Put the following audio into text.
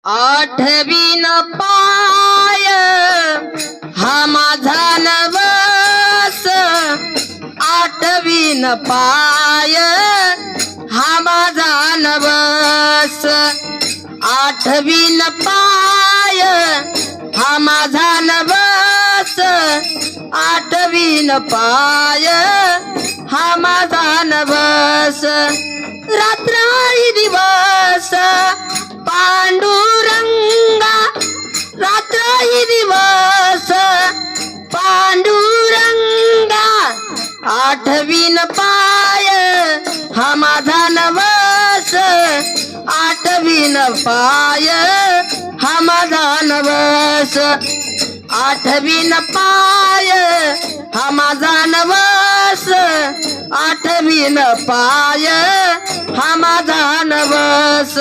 आठवीन पाय हा माझा नवस, आठवीन पाय हा माझा नवस, आठवीन पाय हा माझा नवस, आठवीन पाय हा माझा नवस. रात्री दिवस पांडुरंगा, रात्री दिवस पांडुरंगा, आठवीन पाय हा माझा नवस, आठवीन पाय हा माझा नवस, आठवीन पाय हा माझा नवस, आठवीन पाय हा माझा नवस.